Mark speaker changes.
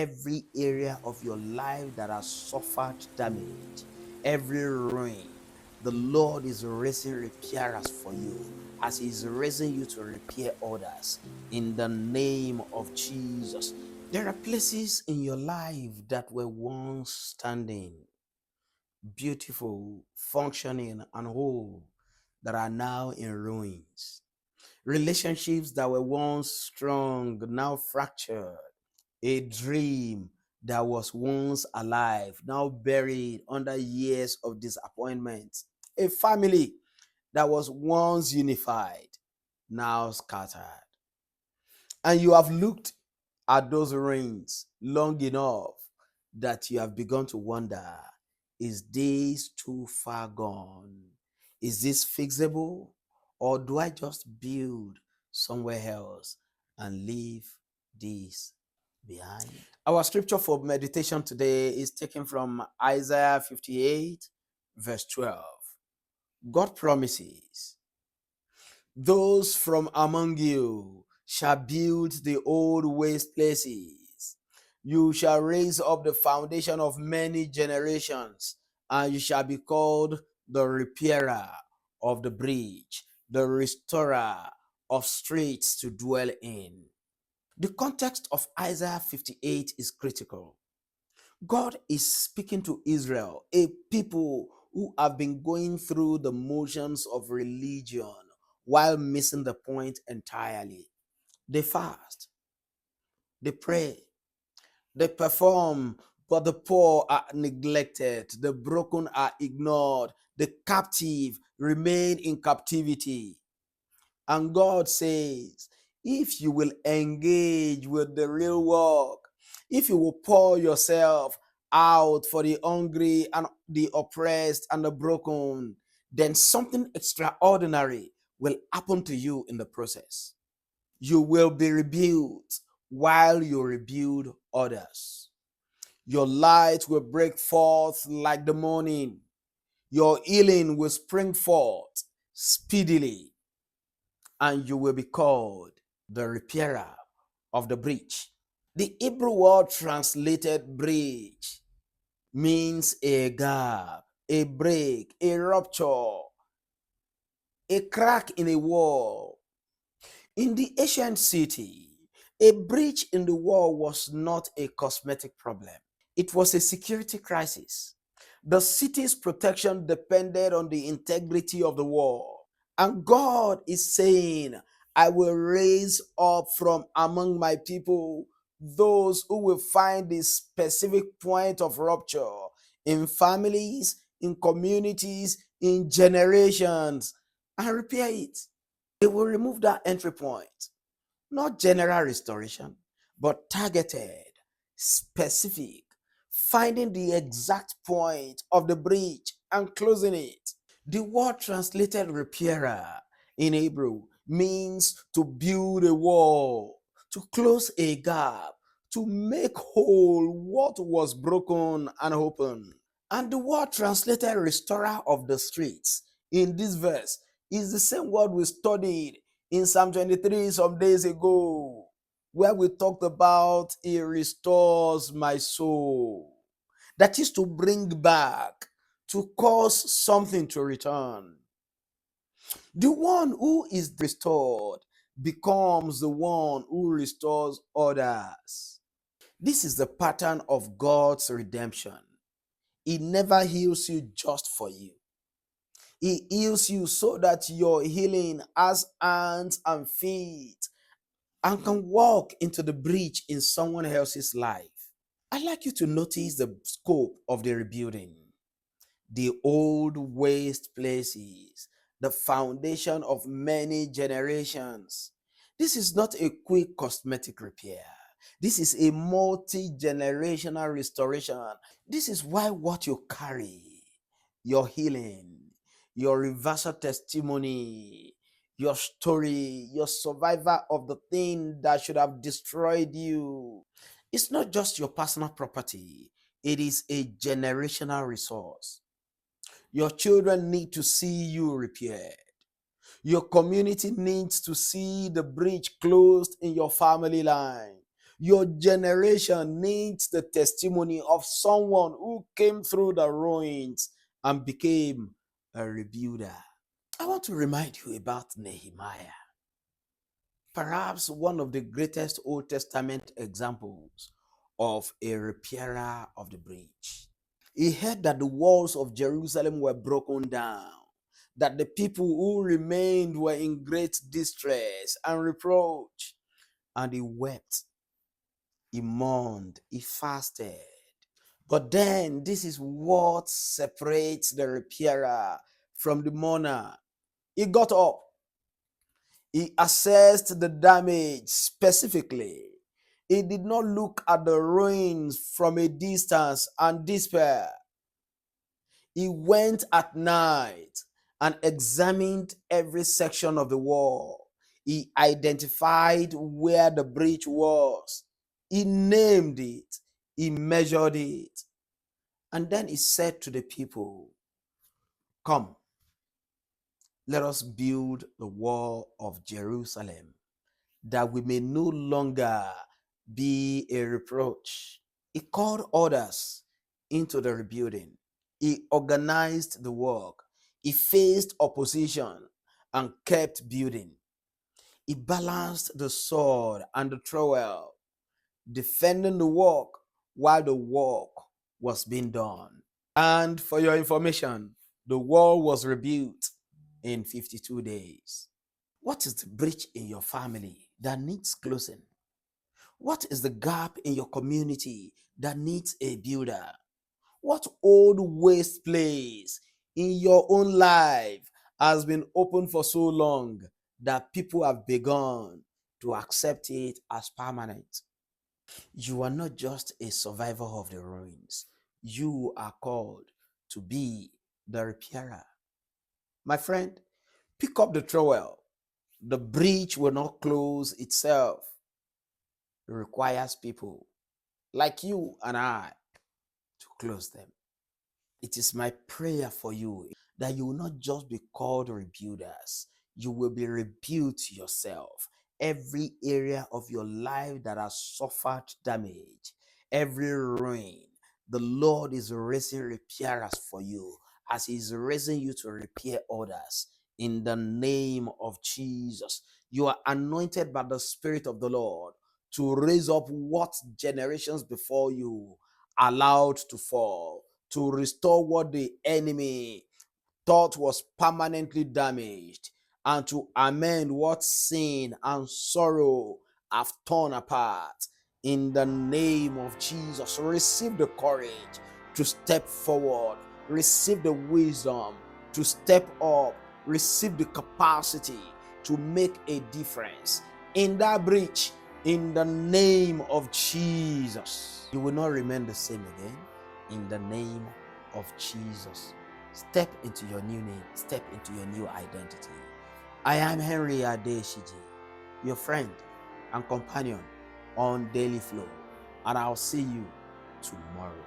Speaker 1: every area of your life that has suffered damage, every ruin. The Lord is raising repairers for you as He's raising you to repair others in the name of Jesus. There are places in your life that were once standing, beautiful, functioning, and whole, that are now in ruins. Relationships that were once strong, now fractured. A dream that was once alive, now buried under years of disappointment. A family that was once unified, now scattered. And you have looked at those rings long enough that you have begun to wonder, is this too far gone? Is this fixable? Or do I just build somewhere else and leave this behind? Our scripture for meditation today is taken from Isaiah 58, verse 12. God promises, those from among you shall build the old waste places. You shall raise up the foundation of many generations, and you shall be called the repairer of the breach, the restorer of streets to dwell in. The context of Isaiah 58 is critical. God is speaking to Israel, a people who have been going through the motions of religion while missing the point entirely. They fast, they pray, they perform, but the poor are neglected, the broken are ignored, the captive remain in captivity. And God says, if you will engage with the real work, if you will pour yourself out for the hungry and the oppressed and the broken, then something extraordinary will happen to you in the process. You will be rebuilt while you rebuild others. Your light will break forth like the morning. Your healing will spring forth speedily, and you will be called the repairer of the breach. The Hebrew word translated breach means a gap, a break, a rupture, a crack in a wall. In the ancient city, a breach in the wall was not a cosmetic problem. It was a security crisis. The city's protection depended on the integrity of the wall. And God is saying, I will raise up from among my people those who will find the specific point of rupture in families, in communities, in generations, and repair it. They will remove that entry point. Not general restoration, but targeted, specific, finding the exact point of the breach and closing it. The word translated repairer in Hebrew means to build a wall, to close a gap, to make whole what was broken and open. And the word translated restorer of the streets in this verse is the same word we studied in Psalm 23 some days ago, where we talked about He restores my soul. That is to bring back, to cause something to return. The one who is restored becomes the one who restores others. This is the pattern of God's redemption. He never heals you just for you. He heals you so that your healing has hands and feet and can walk into the breach in someone else's life. I'd like you to notice the scope of the rebuilding. The old waste places, the foundation of many generations. This is not a quick cosmetic repair. This is a multi-generational restoration. This is why what you carry, your healing, your reversal testimony, your story, your survivor of the thing that should have destroyed you, it's not just your personal property, it is a generational resource. Your children need to see you repaired. Your community needs to see the breach closed in your family line. Your generation needs the testimony of someone who came through the ruins and became a rebuilder. I want to remind you about Nehemiah, perhaps one of the greatest Old Testament examples of a repairer of the breach. He heard that the walls of Jerusalem were broken down, that the people who remained were in great distress and reproach, and he wept, he mourned, he fasted. But then, this is what separates the repairer from the mourner. He got up, he assessed the damage specifically. He did not look at the ruins from a distance and despair. He went at night and examined every section of the wall. He identified where the breach was. He named it. He measured it. And then he said to the people, "Come, let us build the wall of Jerusalem, that we may no longer be a reproach." He called others into the rebuilding. He organized the work. He faced opposition and kept building. He balanced the sword and the trowel, defending the work while the work was being done. And for your information, the wall was rebuilt in 52 days. What is the breach in your family that needs closing? What is the gap in your community that needs a builder? What old waste place in your own life has been open for so long that people have begun to accept it as permanent? You are not just a survivor of the ruins. You are called to be the repairer. My friend, pick up the trowel. The breach will not close itself. It requires people like you and I to close them. It is my prayer for you that you will not just be called rebuilders, you will be rebuilt yourself. Every area of your life that has suffered damage, every ruin, the Lord is raising repairers for you as He's raising you to repair others. In the name of Jesus, you are anointed by the Spirit of the Lord to raise up what generations before you allowed to fall, to restore what the enemy thought was permanently damaged, and to amend what sin and sorrow have torn apart. In the name of Jesus, receive the courage to step forward, receive the wisdom to step up, receive the capacity to make a difference in that breach. In the name of Jesus, you will not remain the same again. In the name of Jesus, step into your new name, step into your new identity. I am Henry Adesiji, your friend and companion on Daily Flow, and I'll see you tomorrow.